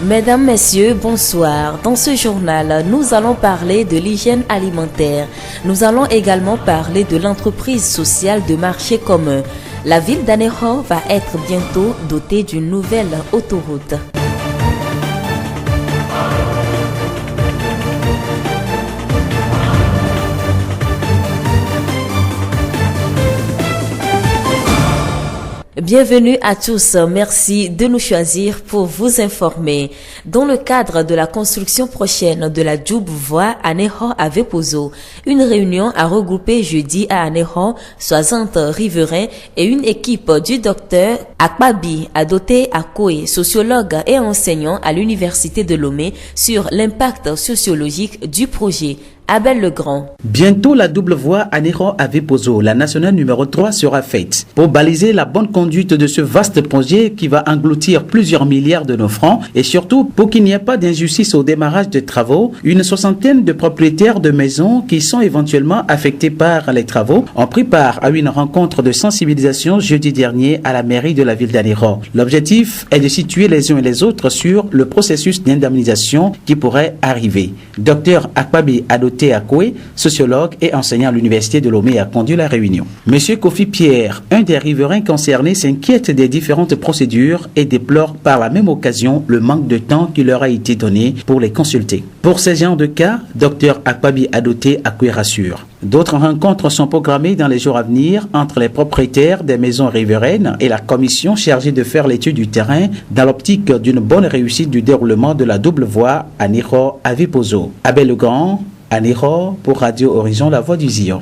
Mesdames, Messieurs, bonsoir. Dans ce journal, nous allons parler de l'hygiène alimentaire. Nous allons également parler de l'entreprise sociale de marché commun. La ville d'Anéro va être bientôt dotée d'une nouvelle autoroute. Bienvenue à tous, merci de nous choisir pour vous informer. Dans le cadre de la construction prochaine de la double-voie Anéro à Vepozo, une réunion a regroupé jeudi à Anéro 60 riverains et une équipe du docteur Akpabi Adote Akoe, sociologue et enseignant à l'université de Lomé, sur l'impact sociologique du projet. Abel Legrand. Bientôt, la double voie Anéro à Vepozo, la nationale numéro 3, sera faite. Pour baliser la bonne conduite de ce vaste projet qui va engloutir plusieurs milliards de nos francs et surtout pour qu'il n'y ait pas d'injustice au démarrage des travaux, une soixantaine de propriétaires de maisons qui sont éventuellement affectés par les travaux ont pris part à une rencontre de sensibilisation jeudi dernier à la mairie de la ville d'Anéro. L'objectif est de situer les uns et les autres sur le processus d'indemnisation qui pourrait arriver. Dr Akpabi Adote Akoué, sociologue et enseignant à l'université de Lomé, a conduit la réunion. Monsieur Kofi Pierre, un des riverains concernés, s'inquiète des différentes procédures et déplore par la même occasion le manque de temps qui leur a été donné pour les consulter. Pour ces genres de cas, Dr Akpabi Adote Akoué rassure. D'autres rencontres sont programmées dans les jours à venir entre les propriétaires des maisons riveraines et la commission chargée de faire l'étude du terrain dans l'optique d'une bonne réussite du déroulement de la double voie Anéro à Vepozo. Abel Legrand, Anéro pour Radio Horizon, la voix du Zion.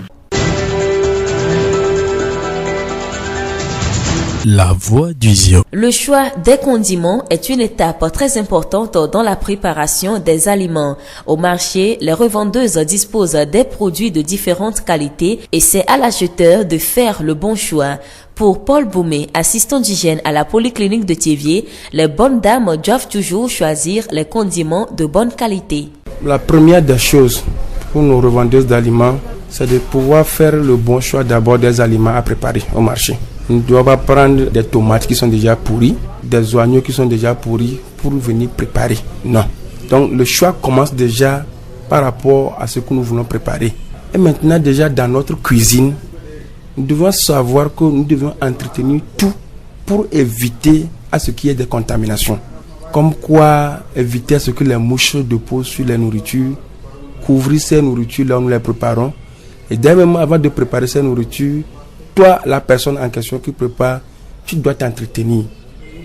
La voix du Zion. Le choix des condiments est une étape très importante dans la préparation des aliments. Au marché, les revendeuses disposent des produits de différentes qualités et c'est à l'acheteur de faire le bon choix. Pour Paul Boumé, assistant d'hygiène à la polyclinique de Thiévier, les bonnes dames doivent toujours choisir les condiments de bonne qualité. La première des choses pour nos revendeuses d'aliments, c'est de pouvoir faire le bon choix d'abord des aliments à préparer au marché. On ne doit pas prendre des tomates qui sont déjà pourries, des oignons qui sont déjà pourris pour venir préparer. Non. Donc le choix commence déjà par rapport à ce que nous voulons préparer. Et maintenant déjà dans notre cuisine, nous devons savoir que nous devons entretenir tout pour éviter à ce qu'il y ait des contaminations. Comme quoi éviter à ce que les mouches déposent sur les nourritures, couvrir ces nourritures là où nous les préparons. Et dès même avant de préparer ces nourritures, toi, la personne en question qui prépare, tu dois t'entretenir.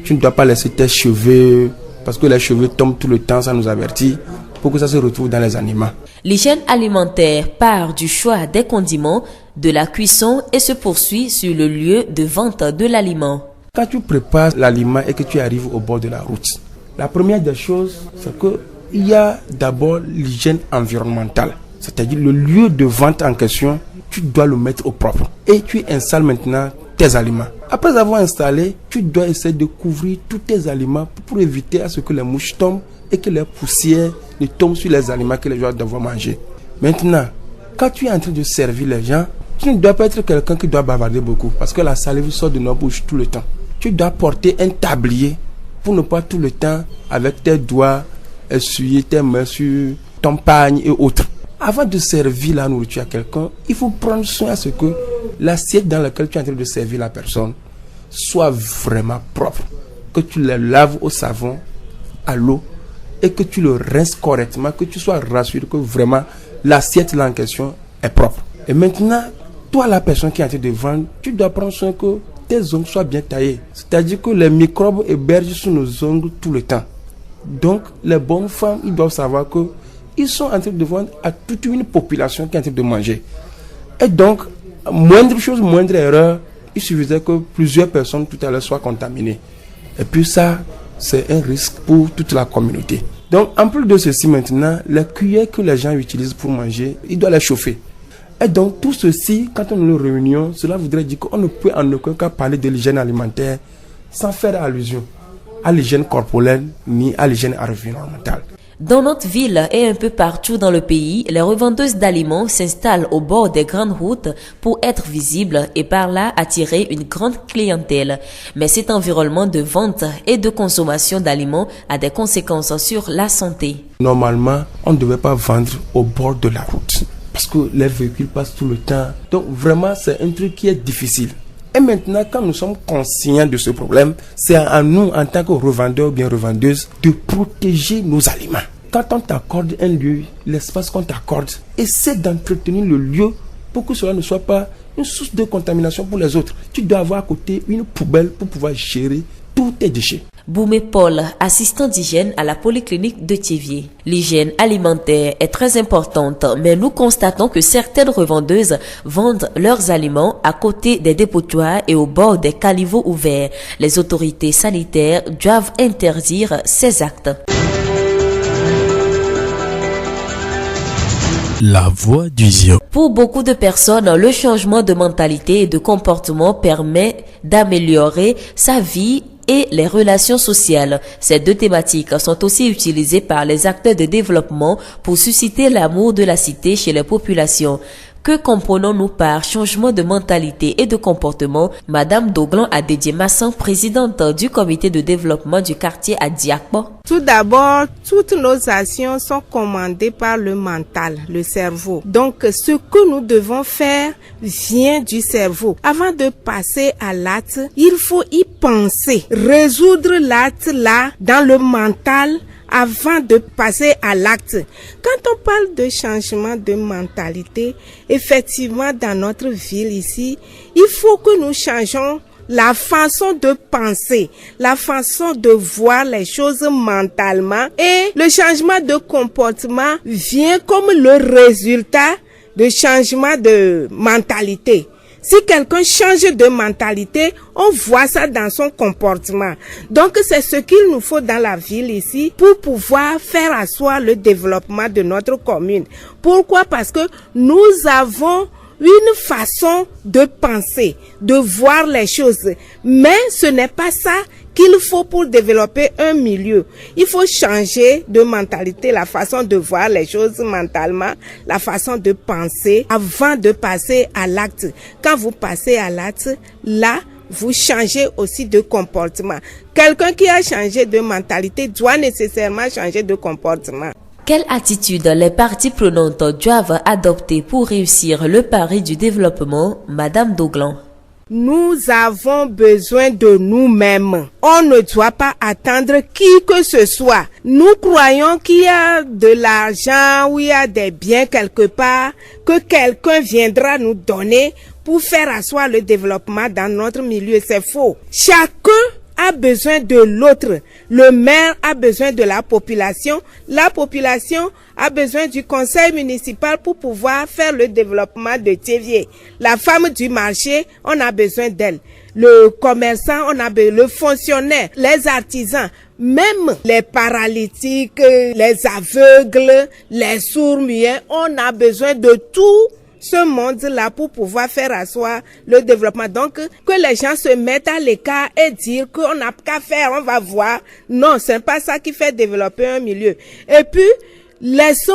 Tu ne dois pas laisser tes cheveux, parce que les cheveux tombent tout le temps, ça nous avertit, pour que ça se retrouve dans les aliments. L'hygiène alimentaire part du choix des condiments, de la cuisson et se poursuit sur le lieu de vente de l'aliment. Quand tu prépares l'aliment et que tu arrives au bord de la route, la première des choses, c'est qu'il y a d'abord l'hygiène environnementale. C'est-à-dire le lieu de vente en question, tu dois le mettre au propre. Et tu installes maintenant tes aliments. Après avoir installé, tu dois essayer de couvrir tous tes aliments pour éviter à ce que les mouches tombent et que les poussières ne tombent sur les aliments que les gens doivent manger. Maintenant, quand tu es en train de servir les gens, tu ne dois pas être quelqu'un qui doit bavarder beaucoup parce que la salive sort de nos bouches tout le temps. Tu dois porter un tablier pour ne pas tout le temps, avec tes doigts, essuyer tes mains sur ton pagne et autres. Avant de servir la nourriture à quelqu'un, il faut prendre soin à ce que l'assiette dans laquelle tu es en train de servir la personne soit vraiment propre. Que tu le laves au savon, à l'eau, et que tu le rinces correctement, que tu sois rassuré que vraiment l'assiette là en question est propre. Et maintenant, toi la personne qui est en train de vendre, tu dois prendre soin que tes ongles soient bien taillés. C'est-à-dire que les microbes hébergent sur nos ongles tout le temps. Donc, les bonnes femmes, ils doivent savoir que ils sont en train de vendre à toute une population qui est en train de manger. Et donc, moindre chose, moindre erreur, il suffisait que plusieurs personnes tout à l'heure soient contaminées. Et puis ça, c'est un risque pour toute la communauté. Donc, en plus de ceci maintenant, les cuillères que les gens utilisent pour manger, ils doivent les chauffer. Et donc, tout ceci, quand on est en réunion, cela voudrait dire qu'on ne peut en aucun cas parler de l'hygiène alimentaire sans faire allusion à l'hygiène corporelle ni à l'hygiène environnementale. Dans notre ville et un peu partout dans le pays, les revendeuses d'aliments s'installent au bord des grandes routes pour être visibles et par là attirer une grande clientèle. Mais cet environnement de vente et de consommation d'aliments a des conséquences sur la santé. Normalement, on ne devait pas vendre au bord de la route parce que les véhicules passent tout le temps. Donc vraiment, c'est un truc qui est difficile. Et maintenant, quand nous sommes conscients de ce problème, c'est à nous, en tant que revendeurs ou bien revendeuses, de protéger nos aliments. Quand on t'accorde un lieu, l'espace qu'on t'accorde, essaie d'entretenir le lieu pour que cela ne soit pas une source de contamination pour les autres. Tu dois avoir à côté une poubelle pour pouvoir gérer tous tes déchets. Boumé Paul, assistant d'hygiène à la polyclinique de Thiéviers. L'hygiène alimentaire est très importante, mais nous constatons que certaines revendeuses vendent leurs aliments à côté des dépotoirs et au bord des caniveaux ouverts. Les autorités sanitaires doivent interdire ces actes. La voix du Zion. Pour beaucoup de personnes, le changement de mentalité et de comportement permet d'améliorer sa vie et les relations sociales. Ces deux thématiques sont aussi utilisées par les acteurs de développement pour susciter l'amour de la cité chez les populations. Que comprenons-nous par changement de mentalité et de comportement? Madame Doglan Adedie-Masson, présidente du comité de développement du quartier à Diakpo. Tout d'abord, toutes nos actions sont commandées par le mental, le cerveau. Donc, ce que nous devons faire vient du cerveau. Avant de passer à l'acte, il faut y penser, résoudre l'acte là dans le mental avant de passer à l'acte. Quand on parle de changement de mentalité, effectivement, dans notre ville ici, il faut que nous changeons la façon de penser, la façon de voir les choses mentalement, et le changement de comportement vient comme le résultat de changement de mentalité. Si quelqu'un change de mentalité, on voit ça dans son comportement. Donc, c'est ce qu'il nous faut dans la ville ici pour pouvoir faire asseoir le développement de notre commune. Pourquoi? Parce que nous avons une façon de penser, de voir les choses. Mais ce n'est pas ça qu'il faut pour développer un milieu. Il faut changer de mentalité, la façon de voir les choses mentalement, la façon de penser avant de passer à l'acte. Quand vous passez à l'acte, là, vous changez aussi de comportement. Quelqu'un qui a changé de mentalité doit nécessairement changer de comportement. Quelle attitude les parties prenantes doivent adopter pour réussir le pari du développement, Madame Doglan? Nous avons besoin de nous-mêmes. On ne doit pas attendre qui que ce soit. Nous croyons qu'il y a de l'argent ou il y a des biens quelque part que quelqu'un viendra nous donner pour faire asseoir le développement dans notre milieu. C'est faux. Chacun a besoin de l'autre. Le maire a besoin de la population a besoin du conseil municipal pour pouvoir faire le développement de Thiéviers. La femme du marché, on a besoin d'elle. Le commerçant, on a besoin, le fonctionnaire, les artisans, même les paralytiques, les aveugles, les sourds-muets, on a besoin de tout ce monde-là pour pouvoir faire asseoir le développement. Donc, que les gens se mettent à l'écart et dire qu'on n'a qu'à faire, on va voir. Non, c'est pas ça qui fait développer un milieu. Et puis, laissons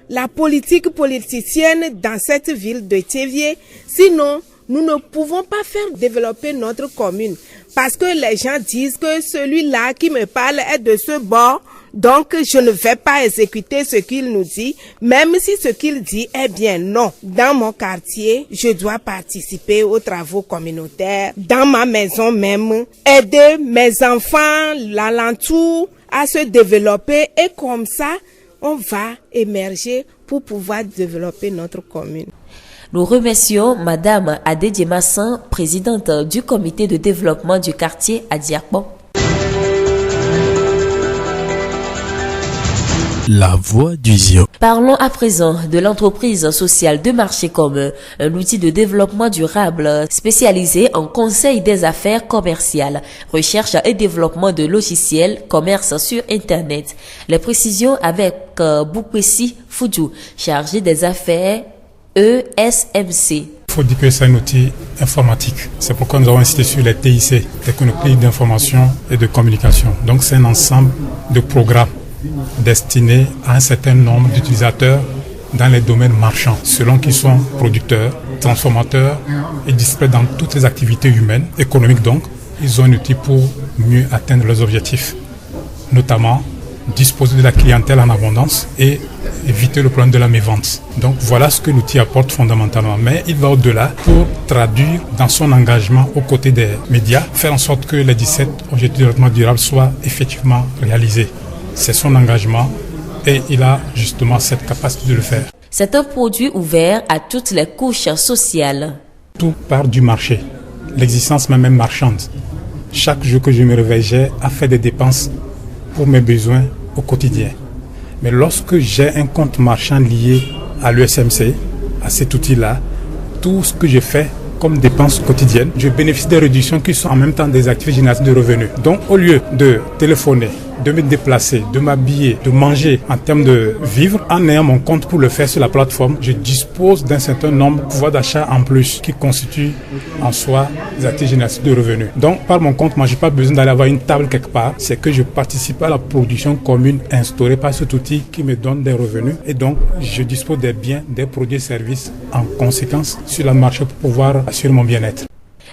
la politique politicienne dans cette ville de Thiéviers. Sinon, nous ne pouvons pas faire développer notre commune. Parce que les gens disent que celui-là qui me parle est de ce bord. Donc, je ne vais pas exécuter ce qu'il nous dit, même si ce qu'il dit est bien. Non. Dans mon quartier, je dois participer aux travaux communautaires. Dans ma maison même, aider mes enfants, l'alentour, à se développer. Et comme ça, on va émerger pour pouvoir développer notre commune. Nous remercions Madame Adedie-Masson, présidente du comité de développement du quartier à Diakpo. La voix du Zion. Parlons à présent de l'entreprise sociale de marché commun, un outil de développement durable spécialisé en conseil des affaires commerciales, recherche et développement de logiciels, commerce sur Internet. Les précisions avec Boukwesi Foudjou, chargé des affaires ESMC. Il faut dire que c'est un outil informatique. C'est pourquoi nous avons insisté sur les TIC, technologies d'information et de communication. Donc c'est un ensemble de programmes destinés à un certain nombre d'utilisateurs dans les domaines marchands, selon qu'ils sont producteurs, transformateurs et discrets dans toutes les activités humaines, économiques donc. Ils ont un outil pour mieux atteindre leurs objectifs, notamment disposer de la clientèle en abondance et éviter le problème de la mévente. Donc voilà ce que l'outil apporte fondamentalement. Mais il va au-delà pour traduire dans son engagement aux côtés des médias, faire en sorte que les 17 objectifs de développement durable soient effectivement réalisés. C'est son engagement et il a justement cette capacité de le faire. C'est un produit ouvert à toutes les couches sociales. Tout part du marché, l'existence même marchande. Chaque jour que je me réveille, j'ai à faire des dépenses pour mes besoins au quotidien. Mais lorsque j'ai un compte marchand lié à l'ESMC, à cet outil-là, tout ce que je fais comme dépenses quotidiennes, je bénéficie des réductions qui sont en même temps des activités génératrices de revenus. Donc au lieu de téléphoner, de me déplacer, de m'habiller, de manger en termes de vivre, en ayant mon compte pour le faire sur la plateforme, je dispose d'un certain nombre de pouvoirs d'achat en plus qui constituent en soi des activités génératrices de revenus. Donc par mon compte, moi je n'ai pas besoin d'aller avoir une table quelque part, c'est que je participe à la production commune instaurée par cet outil qui me donne des revenus et donc je dispose des biens, des produits et services en conséquence sur le marché pour pouvoir assurer mon bien-être.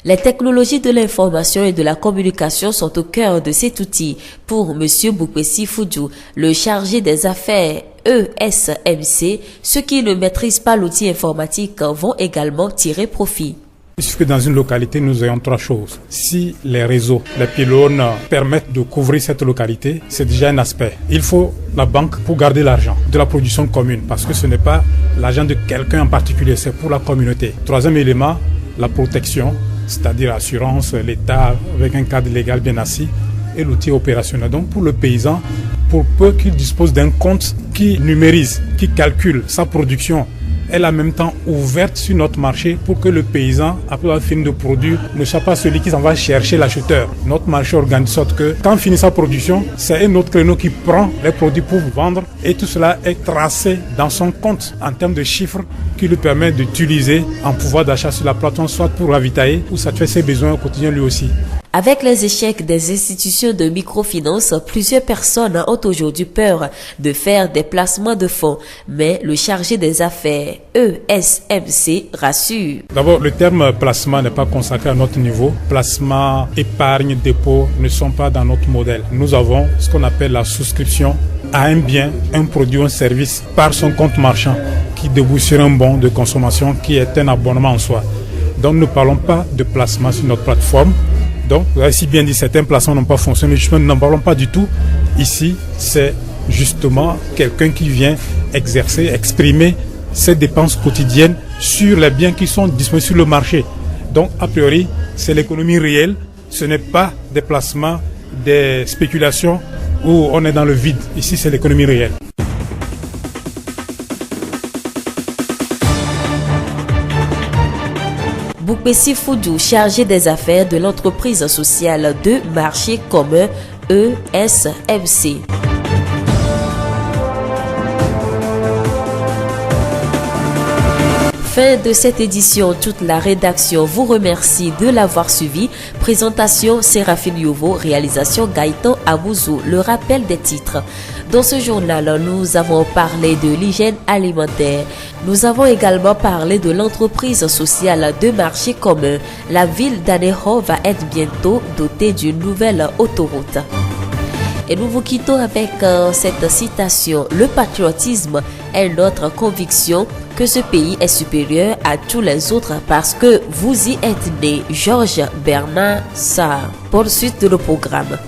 Les technologies de l'information et de la communication sont au cœur de cet outil. Pour M. Boukpessi Foudjou, le chargé des affaires ESMC, ceux qui ne maîtrisent pas l'outil informatique vont également tirer profit. Il suffit que dans une localité, nous ayons trois choses. Si les réseaux, les pylônes permettent de couvrir cette localité, c'est déjà un aspect. Il faut la banque pour garder l'argent de la production commune, parce que ce n'est pas l'argent de quelqu'un en particulier, c'est pour la communauté. Troisième élément, la protection, c'est-à-dire l'assurance, l'État avec un cadre légal bien assis et l'outil opérationnel. Donc pour le paysan, pour peu qu'il dispose d'un compte qui numérise, qui calcule sa production, elle est en même temps ouverte sur notre marché pour que le paysan, après avoir fini de produire, ne soit pas celui qui s'en va chercher l'acheteur. Notre marché organise de sorte que quand on finit sa production, c'est un autre créneau qui prend les produits pour vendre et tout cela est tracé dans son compte en termes de chiffres qui lui permet d'utiliser en pouvoir d'achat sur la plateforme, soit pour ravitailler ou satisfaire ses besoins au quotidien lui aussi. Avec les échecs des institutions de microfinance, plusieurs personnes ont aujourd'hui peur de faire des placements de fonds. Mais le chargé des affaires ESMC rassure. D'abord, le terme placement n'est pas consacré à notre niveau. Placement, épargne, dépôt ne sont pas dans notre modèle. Nous avons ce qu'on appelle la souscription à un bien, un produit ou un service par son compte marchand qui débouche sur un bon de consommation qui est un abonnement en soi. Donc, nous ne parlons pas de placement sur notre plateforme. Donc, vous avez si bien dit, certains placements n'ont pas fonctionné. Justement, nous n'en parlons pas du tout. Ici, c'est justement quelqu'un qui vient exercer, exprimer ses dépenses quotidiennes sur les biens qui sont disponibles sur le marché. Donc, a priori, c'est l'économie réelle. Ce n'est pas des placements, des spéculations où on est dans le vide. Ici, c'est l'économie réelle. Boukpessi Foudjou, chargé des affaires de l'entreprise sociale de marché commun ESMC. Fin de cette édition, toute la rédaction vous remercie de l'avoir suivi. Présentation Séraphine Youvo, réalisation Gaëtan Abouzou. Le rappel des titres. Dans ce journal, nous avons parlé de l'hygiène alimentaire. Nous avons également parlé de l'entreprise sociale de marché commun. La ville d'Anéro va être bientôt dotée d'une nouvelle autoroute. Et nous vous quittons avec cette citation. Le patriotisme est notre conviction que ce pays est supérieur à tous les autres parce que vous y êtes né. Georges Bernard Sarr. Pour suite de le programme.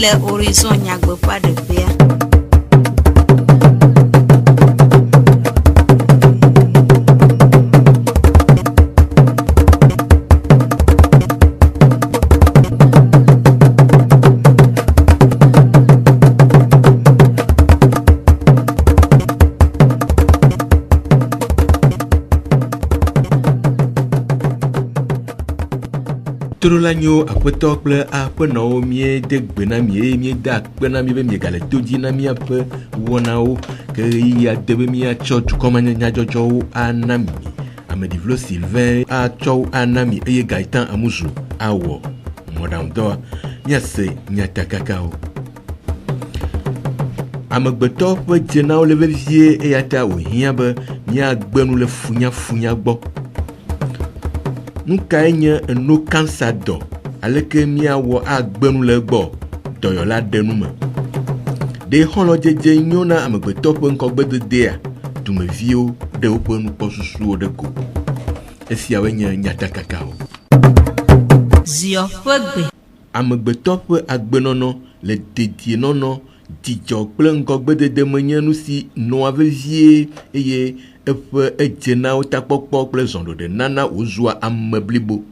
Le horizon nyagbe pas de paix. Trolanyo apoto kple aƒenɔwo mie de gbe na mie mie da akpe na mie be mie gale to dzi na miaƒe wɔnawo ke ya de be miatsɔ dukɔmenyadzɔdzɔwo ana mi. Ameɖivlo Sylvain atsɔ ana mi eye Gaëtan Amuzu awɔ mɔɖaŋudɔ miase nyatakakawo. Amegbetɔ ƒe dzenawo le vevie eya ta wòhiã be miagbe nu le funyafunya gbɔ. Nukae nye eno kansa dɔ aleke miawɔ agbe nu le gbɔ dɔyɔla ɖe nu me. Ɖe xɔlɔdzedze nyo na amegbetɔ ƒe ŋkɔgbededea dumeviwo ɖe woƒe nukpɔsusuwo ɖe ko. Esiawoe nye nyatakakawo. Zio ƒe gbe. Amegbetɔ ƒe agbenɔnɔ le dedienɔnɔ dzidzɔ kple ŋgɔgbedede me nye nu si nɔa vevie eye eƒe edzenawo takpɔkpɔ kple zɔɖoɖe nana wòzua ame blibo.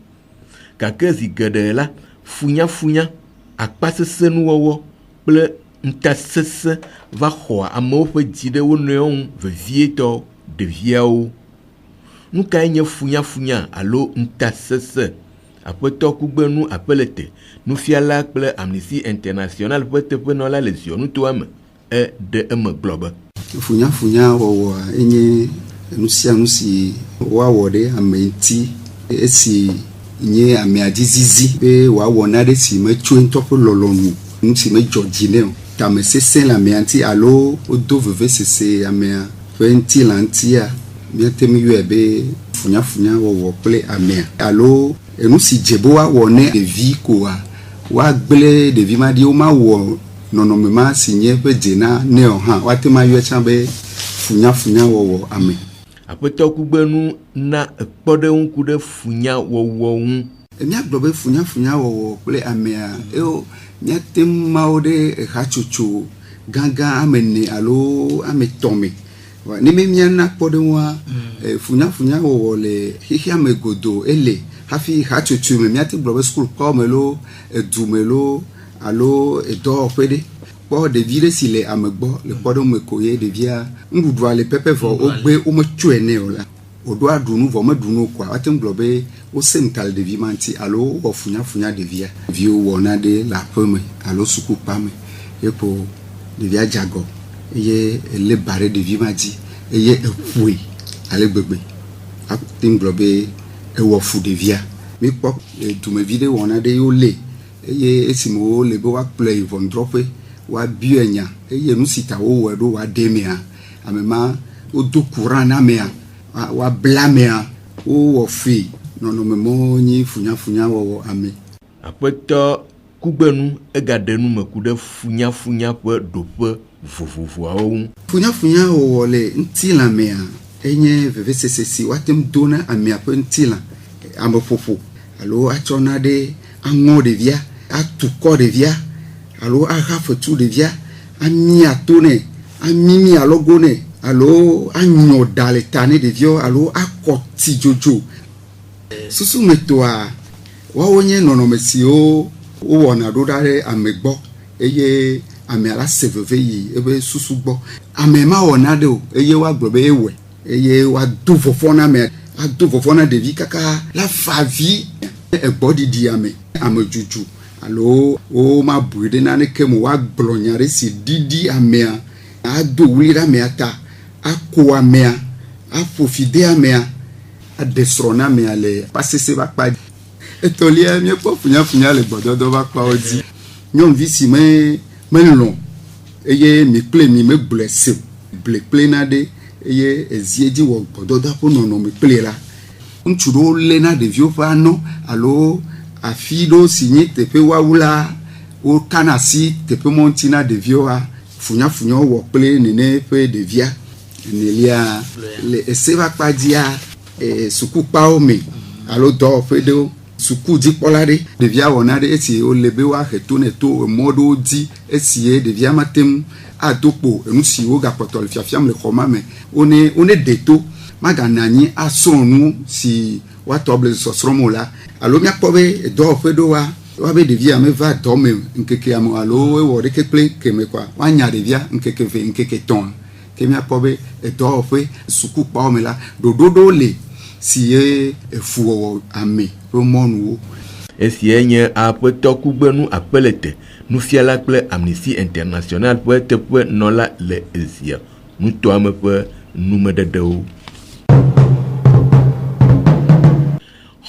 Gake zi geɖe la, funyafunya, akpasesẽnuwɔwɔ kple ntasesẽ va xɔa amewo ƒe dzi ɖe wo nɔewo ŋu vevietɔ ɖeviawo. Nu kae nye funyafunya alo ntasesẽ? Aƒetɔ Kugbenu Apelete, nufiala kple Amnesty International ƒe teƒenɔla le zionutoa me ɖe eme gblɔ be. Funyafunya wɔwɔa enye nu sia nu si woawɔ ɖe ame ŋuti esi nye amea dzi zizi be wòawɔ naɖe si metso ŋutɔ ƒe lɔlɔnu, nu si medzɔ dzi nɛ o. Tamesesẽ le amea ŋuti alo wodo vevesese amea ƒe ŋutilã ŋutia, míate mi yɔe be funyafunya wɔwɔ kple amea alo enu si dze be woawɔ ne ɖevi koa woagblẽ ɖevi ma ɖi womawɔ nɔnɔme ma si nye ƒe dzena ne o hã woate ma yɔe tsã be funyafunya wɔwɔ ame. Aƒetɔ Kugbenu na ekpɔɖeŋku ɖe funyawɔwɔ ŋu. Míagblɔ be funyafunya wɔwɔ kple amea eo míate mawo ɖe hatsotso gãgã ame ene alo ame etɔ̃ me. Ne míana kpɔɖeŋua funyafunya wɔwɔ le xexea me godo ele hafi hatsotso me míate gblɔ be sukulukɔ me lo edu me lo alo edɔwɔƒe ɖe. Kpɔ ɖevi ɖe si le ame gbɔ le kpɔɖeŋu me ko ye ɖevia nuɖuɖua le pɛpɛ vɔ wogbe wometsɔe nɛ o la. Wòɖo aɖu nu vɔ meɖu nu koa woate ŋu gblɔ be wosẽ ŋka le ɖevi ma ŋuti alo wɔ funyafunya ɖevia. Ɖeviwo wɔna ɖe le aƒe me alo sukukpa me ye ko ɖevia dze agɔ eye elé ba ɖe ɖevi ma dzi eye eƒoe ale gbegbe. Ate ŋu gblɔ be ewɔ fu ɖevia. Mikpɔ dumevi ɖe wɔna ɖe yewo lé eye esime wole be woakplɔe yi ʋɔnudrɔ̃ƒe woabiɔe nya eye nu si ta wowɔe ɖo woaɖe mea ame ma wodo kuran na amea woabla amea wowɔ fui nɔnɔme mɔ nyi funyafunya wɔwɔ ame. Aƒetɔ Kugbenu egaɖe nu me ku ɖe funyafunya ƒe ɖoƒe vovovoawo ŋu. Funyafunya wɔwɔ le ŋutilã mea enye vevesese si woate ŋu do na amea ƒe ŋutilã. Ameƒoƒo alo atsɔna ɖe aŋɔ ɖevia, atukɔ ɖevia alo aha fetu ɖevia, ami ato nɛ, amimi alɔgo nɛ alo anyɔ ɖa le ta ne ɖeviawo alo akɔ ti dzodzo. Susu me tɔa woawo nye nɔnɔme siwo wowɔna ɖo ɖa ɖe ame gbɔ eye amea la se veve yi ebe susu gbɔ. Ame ma wɔna ɖe o eye woagblɔ be ewɔe eye woado vɔvɔ na amea, ado vɔvɔ na ɖevi kaka la fa avi egbɔɖiɖi ame dzudzu alo wo ma bui ɖe naneke me woagblɔ nya ɖe si ɖiɖi amea, ado wuli ɖe amea ta, ako amea, aƒo fi de amea, aɖe srɔ̃ na amea le pasese ƒe akpa dzi. Etɔ̃lia míekpɔ funyafunya le gbɔdɔdɔ ƒe akpawo dzi. Nyɔnuvi si melɔ̃ eye mi kple mi megblɔe se ble kple na ɖe eye ezie dzi wɔ gbɔdɔdɔ ƒe nɔnɔme kple la. Ŋutsu ɖewo lé na ɖeviwo ƒe anɔ alo afi ɖewo si nye teƒe woawu la wokana asi teƒe mɔ ŋuti na ɖeviwoa funyafunyawo wɔ kple nene ƒe ɖevia. Enelia le ese ƒe akpa dzia sukukpawo me alo dɔwɔƒe ɖewo sukudzikpɔla ɖe ɖevia wɔna ɖe esi wole be woahe to ne to emɔ ɖewo dzi esi ɖevia mate ŋu ado kpo enu si wogakpɔtɔ le fiafiam le xɔ ma me wone ɖe to magana anyi asrɔ̃ nu si woatɔ ble sɔsrɔ̃m o la alo míakpɔ be dɔwɔƒe ɖewoa woabe ɖevia meva dɔ me ŋkekea me alo ewɔ ɖeke kple keme kɔa woanya ɖevia ŋkeke ve ŋkeke tɔ̃ ke míakpɔ be dɔwɔƒe sukukpawo me la ɖoɖo ɖewo le si ye efuwɔwɔ ame ƒe mɔnuwo. Esie nye aƒetɔ kugbenu apelete nufiala kple Amnesty International ƒe teƒe nɔla le ezia nutɔa me ƒe numeɖeɖewo.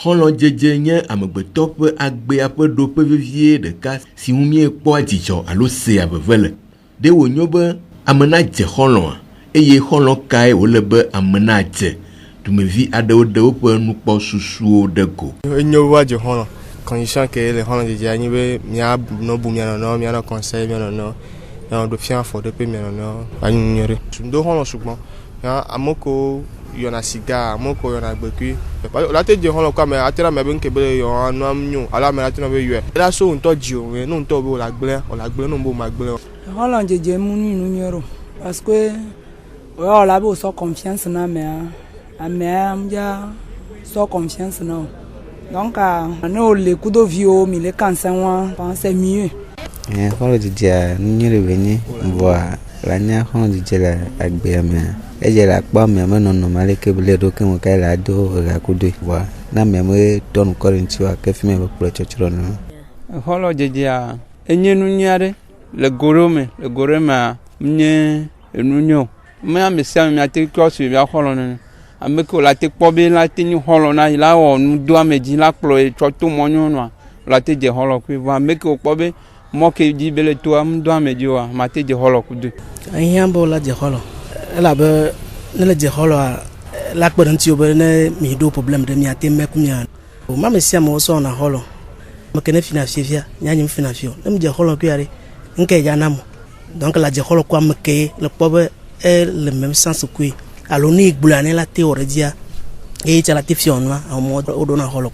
Xɔlɔ dzedze nye amegbetɔ ƒe agbea ƒe ɖoƒe vevie ɖeka si ŋu miekpɔa dzidzɔ alo sea veve le. Ɖe wònyo be ame nadze xɔlɔa eye xɔlɔ kae wòle be ame nadze. Dumevi aɖewo ɖe woƒe nukpɔ susuwo ɖe go. Enyo woadze xɔlɔ. Condition que les gens disent ni be mia no bu mia no mia no conseil mia no na do fian fo de pe mia no ani nyere ndo hon lo sugbon ya amoko yo na cigar amoko yo na gbeku la te je hon lo kwa me atera me be nke be yo anu amnyu ala me la te no be yo la so nto ji o we no nto be o la gble no bo ma gble hon lo jeje mu nu nyero parce que o la be so confiance na me a mja so confiance na. Donc, nous les coups de vieux, mais les cancers, c'est mieux. Quand je dis à nous revenir, voir la nière, on dit à BM. Et j'ai la pomme, mais non normal que vous les documents qu'elle a deux à coup de voir. Na même ton corps into a que fumer pour le chachron. Holo je dis à Enye Nunyare, le gorome, m'ne Nunio. Mais me sert à tes closes, il y a Holland. Ameko la te kpobe la te ni holo na ila o nu do ameji la kplo e to monyo no la te je holo ku va ameko kpobe mo ke di bele to am do ameji wa ma te je holo ku du anyambo la je holo la be ne le je holo la kpo nti obe ne mi do problem de mi ate meku mi an o ma me sia mo so na holo mo ke ne fina fia nya nyim fina fio ne je holo ku yare nke ja na mo donc la je holo kwa me ke le kpobe e le même sens ku alors ni gbulane la théorie dia et la tifiona en mode odona holo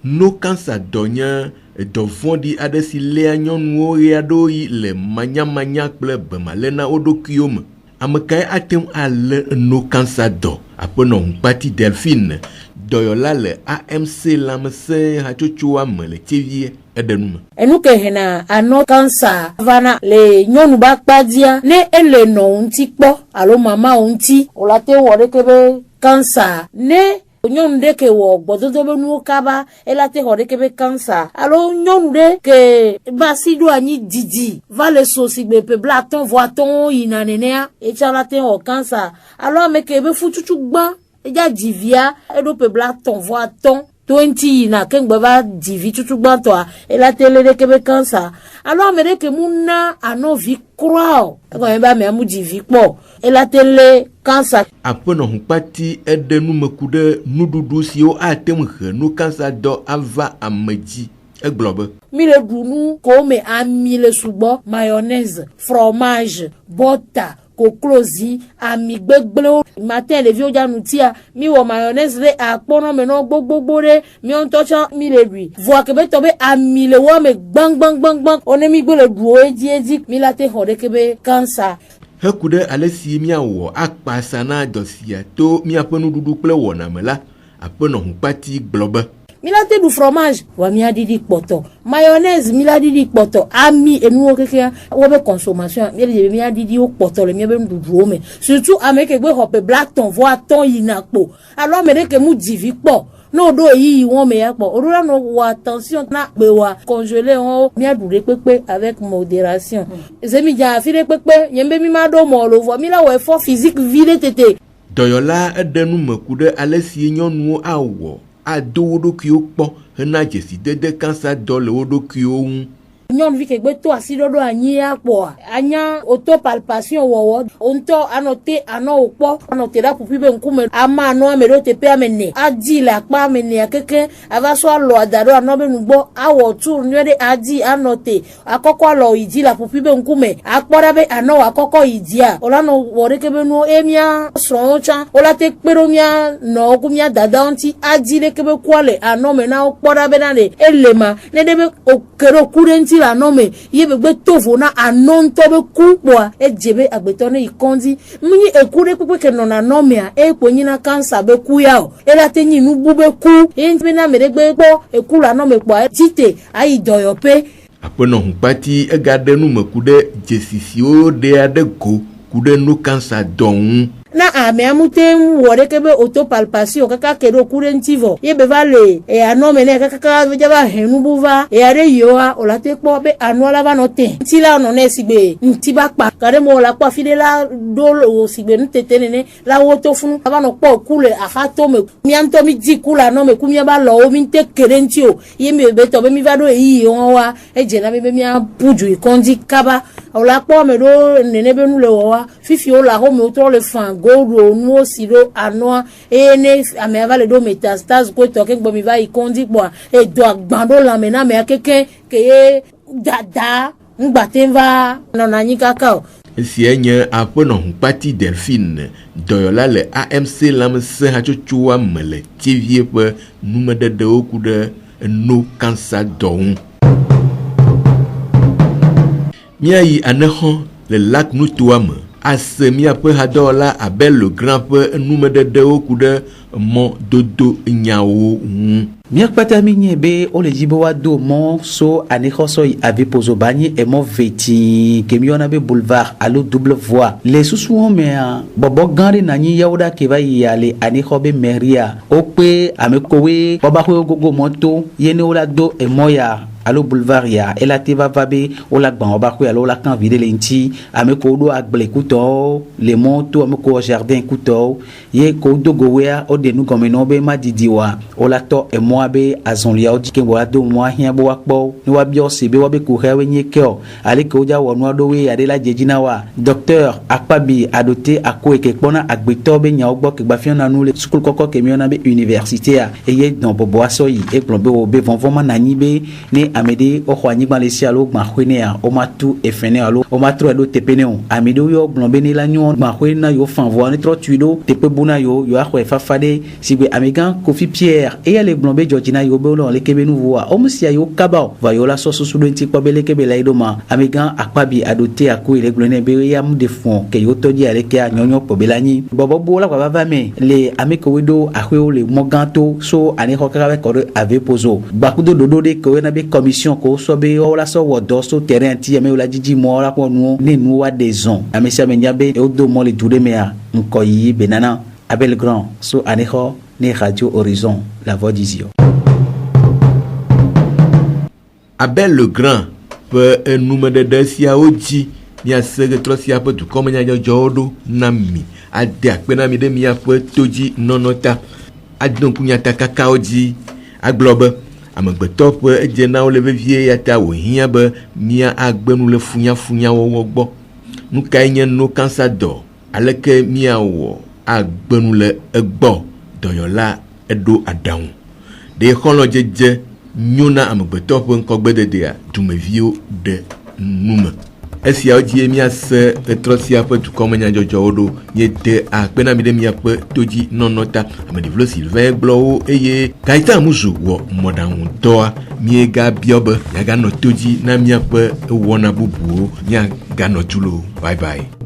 no kansa donya dofondi adesi le nyɔnuwo ya do yi le manyamanya kple bemalena odokiome amekai atem ale no kansa do apenɔ Nkpati Delphine doyola le AMC lamese hatsotsoa me le tevie edenume enuke hena ano kansa vana le nyɔnu ba kpadia ne ele no unti kpɔ alo mama unti olate wore kebe kansa ne nyɔnu de ke wɔ gbɔdodo be nuwo kaba elate xɔ de kebe kansa alo nyɔnu de ke basi do anyi didi va le so sigbe pe bla ton vo aton yina nenea etsa late xɔ kansa alo ame ke be fututu gba eja divia edo pe bla ton vo aton 20 na kengbe va divi tutu gbanto a elate le de kebe kansa alo ame de ke muna ano vi croix ko e ba me amu divi po elate le kansa apenɔ Nkpati edenumeku de nududu siwo atem he no kansa do ava ameji egblɔ be mi le dunu ko me ami le sugbɔ mayonnaise fromage butter koklozi ami gbegble matin le vieux janutia mi wo mayonnaise le akpono me no gbogbo de mi on tocha mi le lui voa ke be to be ami le wo me gbang one mi gbe le duo edi mi la te hode ke be cancer hekude alesi miawo akpasana dosia to miaƒe nududu kple wɔname la apenɔ Nkpati gblɔ be milate du fromage wa mi adidi kpoto mayonnaise mi adidi kpoto ami enuwo keke wo be consommation mi adidi o kpoto le mi be ndudu me surtout ameke gbe hope black ton vo aton yina po alors me de ke mu divi po no do yi won me ya po orura no wa attention na pe wa congeler on mi adude pepe avec modération zemi ja afire pepe yembe mi ma do mo lo vo mi la wo effort physique vile tete doyola edenumeku de alesi nyɔnuwo awɔ ado woɖokuiwo kpɔ hena dzesidede kansa dɔ le woɖokuiwo ŋu. Nyɔnuvi ke gbe to asi ɖoɖo anyi ya kpɔa anya oto palpation wɔwɔ ontɔ anɔte anɔ wokpɔ anɔte ɖa ƒuƒui be ŋkume ama anɔ ame ɖewo teƒe ame ne adi le akpa ame nea keke ava so alɔ ada ɖo anɔ be nugbɔ awɔ tu nyuie ɖe adi anɔte akɔkɔ alɔ yi dzi le ƒuƒui be ŋkume akpɔ ɖa be anɔ akɔkɔ yi dzia wola nɔ wɔ ɖeke be nuwo mia srɔ̃wo tsã wola te kpe ɖo mia nɔwo ku mia dadawo ŋuti adi ɖeke be kua le anɔ me na wo kpɔ ɖa be na le ele ma ne ɖe be oke ɖo ku ɖe ŋuti la no me ye be tovo na anonto be ku poa e jebe agbeto ne ikondi mni eku de pepe ke no na no me a e ponyi na cancer be ku ya o e la tenyi nu bu be ku e nbe na me de gbe po eku la no me poa tite ayi doyo pe apenɔ Nkpati egade nu meku de jesisiwo de ade go ku de no cancer don na ame amute wore kebe autopalpation kaka kedo kurentivo ye be vale e anomene kaka jaba henubuva e are yoa olate kpo be anola va note tila no ne sigbe ntiba pa kare mo la kwa fidela dolo sigbe ntetenene la woto funu ava no kpo kule ahato me mianto mi dikula no me kumia ba lo mi te kerentio ye me be to be mi vado yi wa e jena be mi apuju ikondi kaba ola kpo me do nene be nu le wa fifi o la ho me to le fan godo nu siro anoa e ne ame avale do metastase ko to ke gbo mi va ikondi bo e do agbando la me na me akeke ke dada ngbatemva no na nyika ka si enye apono mpati Delphine doyola le AMC lamse hachuchua mele tivie pe numede de okude no cancer don miayi aneho le lac Nutuame asemia pe hadola abel le grand pe numede de okude mon dodo nyawo Miak patami nyebe o le jibowa do mon so anehoso ave pozo bani e mo veti kemiona be boulevard alo double voie les sous me bobo gari na nyi yawda ke va yale anehobe meria o pe amekowe baba ko gogo moto yene ola do e moya alo boulevard ya elate va vabe ola gban oba ko alo la kan vide lenti ameko do agble kuto le monto ameko jardin kuto ye ko do gowa o de nu gomeno be madidiwa ola to e mo be azonlia o dike bo ado mo ahia bo wakpo ni wa bio sebe wa be ko hewe nyekeo ale ko ja wonu do we ade la jejina wa docteur akpabi adoté ako eke pona agbeto be nya ogbo ke gbafion na nu le school koko ke miona be université a eye don bobo asoyi e plombe o be vonvoma na nibe ni amede o khwani gba le sialo gba khwene a o matu e fene alo o matro edo tepene o amede yo blombe ni la nyon gba khwena yo fanvo ni tro tuido tepe buna yo akhwe fafade sigbe amegan Kofi Pierre e ya le blombe Georgina yo be lo le kebe nou voa o musia yo kaba va yo la soso su denti kwa bele kebe la idoma amegan akpabi adoté ako ile glone be ya mu de fond ke yo toji ale ke anyonyo po belani bobo bola kwa va me le ameko wedo akhwe o le moganto so ani hokara ko ave pozo bakudo dodo de ko na be commission ko so be o la so wodo so terrain ti me la jiji mo la ko nu ne nu wa des on amesia me nyabe o do mo le dure me a nko yi benana Abel Grand so aneho ne Radio Horizon la voix d'Isio. Abel le Grand pe numede de sia oji ni asege trosia pe du comme nya jodo nami ade akpena mi de mi ape toji nonota adon kunya takaka oji aglobe amegbeto pe ejena o le vie ya ta wo hia be mia agbenu le funya wo gbo nu kai nye no cancer do aleke mia wo agbenu le egbo doyola edo adaun de kholo jeje nyona amegbeto pe nkogbedede a dumevio de nume esia ojie mia se etrosia pe du comme nya jojo odo nyete akpena mi de mia pe toji nonota amedivlo Sylvain Glo eye kaita muzu wo modan doa mi ga biobe ya ga no toji na mia pe wona bubu nya ga no tulo bye bye.